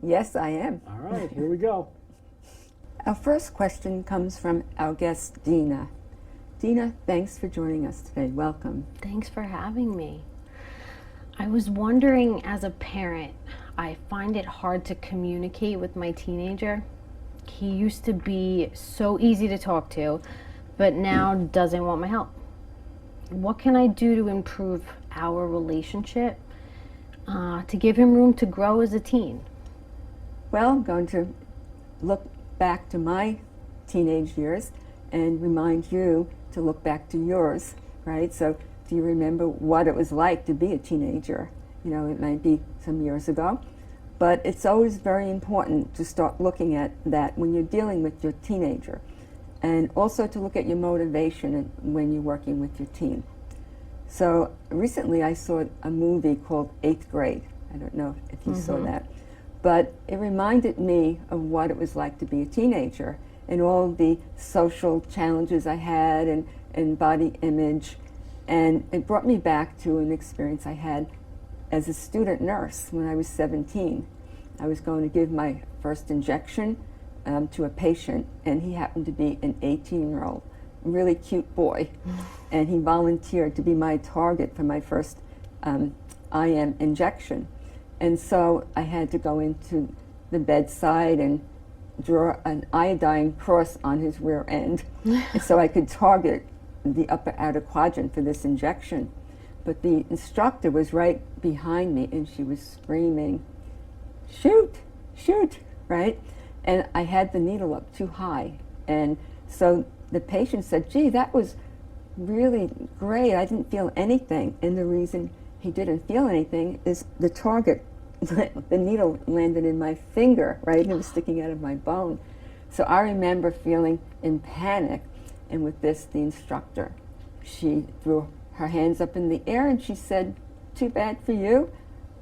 Yes, I am. All right, here we go. Our first question comes from our guest, Dina. Dina, thanks for joining us today. Welcome. Thanks for having me. I was wondering, as a parent, I find it hard to communicate with my teenager. He used to be so easy to talk to, but now doesn't want my help. What can I do to improve our relationship, to give him room to grow as a teen? Well, I'm going to look back to my teenage years and remind you to look back to yours, right? So do you remember what it was like to be a teenager? You know, it might be some years ago, but it's always very important to start looking at that when you're dealing with your teenager, and also to look at your motivation when you're working with your teen. So recently I saw a movie called 8th Grade. I don't know if you saw that. But it reminded me of what it was like to be a teenager and all the social challenges I had and body image. And it brought me back to an experience I had as a student nurse when I was 17. I was going to give my first injection to a patient, and he happened to be an 18-year-old, really cute boy. And he volunteered to be my target for my first IM injection. And so I had to go into the bedside and draw an iodine cross on his rear end so I could target the upper outer quadrant for this injection. But the instructor was right behind me, and she was screaming, "Shoot, shoot," right? And I had the needle up too high. And so the patient said, "Gee, that was really great. I didn't feel anything." And the reason he didn't feel anything is the target, the needle landed in my finger, right? And it was sticking out of my bone. So I remember feeling in panic. And with this, the instructor, she threw her hands up in the air and she said, "Too bad for you.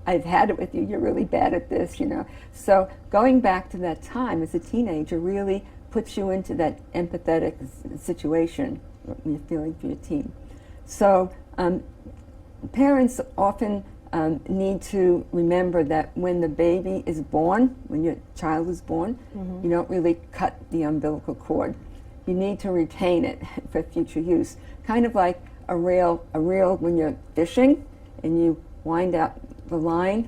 I've had it with you. You're really bad at this, you know." So going back to that time as a teenager really puts you into that empathetic situation when you're feeling for your teen. So parents often need to remember that when the baby is born, when your child is born, you don't really cut the umbilical cord. You need to retain it for future use. Kind of like a reel when you're fishing and you wind out the line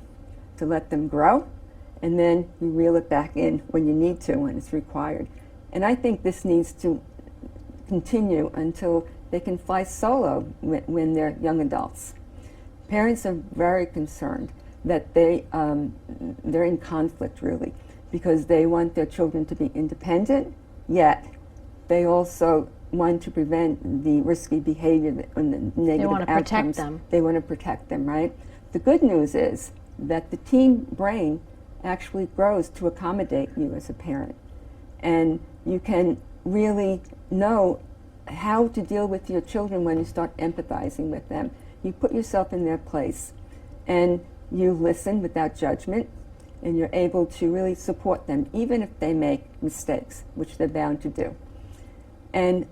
to let them grow, and then you reel it back in when you need to, when it's required. And I think this needs to continue until they can fly solo when they're young adults. Parents are very concerned that they're in conflict, really, because they want their children to be independent, yet they also want to prevent the risky behavior and the negative outcomes. They want to protect them. They want to protect them, right? The good news is that the teen brain actually grows to accommodate you as a parent. And you can really know how to deal with your children when you start empathizing with them. You put yourself in their place and you listen without judgment, and you're able to really support them even if they make mistakes, which they're bound to do. And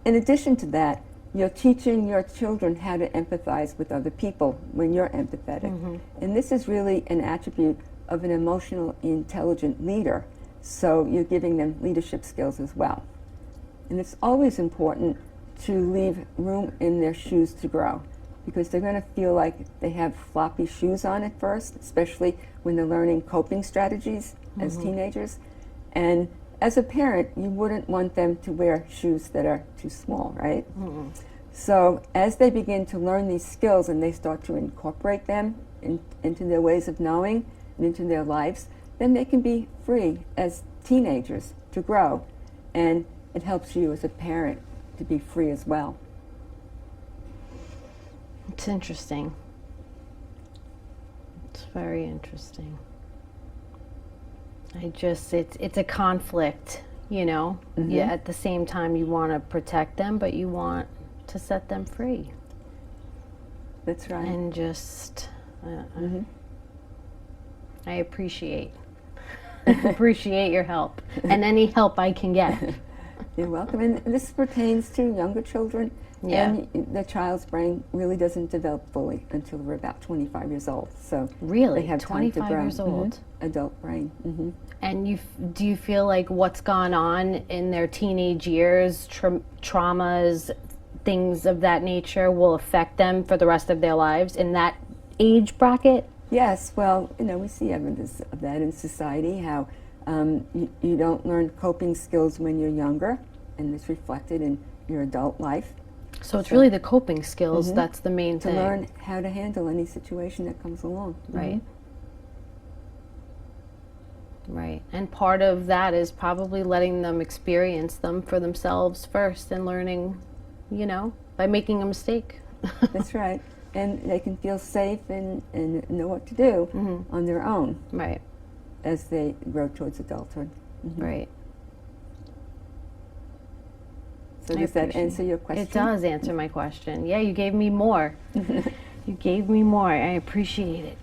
in addition to that, you're teaching your children how to empathize with other people when you're empathetic. And this is really an attribute of an emotional, intelligent leader. So you're giving them leadership skills as well. And it's always important to leave room in their shoes to grow, because they're going to feel like they have floppy shoes on at first, especially when they're learning coping strategies as teenagers. And as a parent, you wouldn't want them to wear shoes that are too small, right? So as they begin to learn these skills and they start to incorporate them into their ways of knowing and into their lives, then they can be free as teenagers to grow. And it helps you as a parent to be free as well. It's interesting. It's very interesting. It's a conflict, you know. Yeah, at the same time you want to protect them, but you want to set them free. That's right. And just I appreciate your help and any help I can get. You're welcome. And this pertains to younger children Yeah. And the child's brain really doesn't develop fully until they're about 25 years old. So Really? they have time to 25 grow. years old. Adult brain. And do you feel like what's gone on in their teenage years, traumas, things of that nature, will affect them for the rest of their lives in that age bracket? Yes, well, we see evidence of that in society, how you don't learn coping skills when you're younger, and it's reflected in your adult life. So it's really the coping skills that's the main To thing. learn how to handle any situation that comes along. Right. Right. And part of that is probably letting them experience them for themselves first and learning, by making a mistake. That's right. And they can feel safe and know what to do on their own Right. as they grow towards adulthood. Right. So does that answer your question? It does answer my question. Yeah, you gave me more. You gave me more. I appreciate it.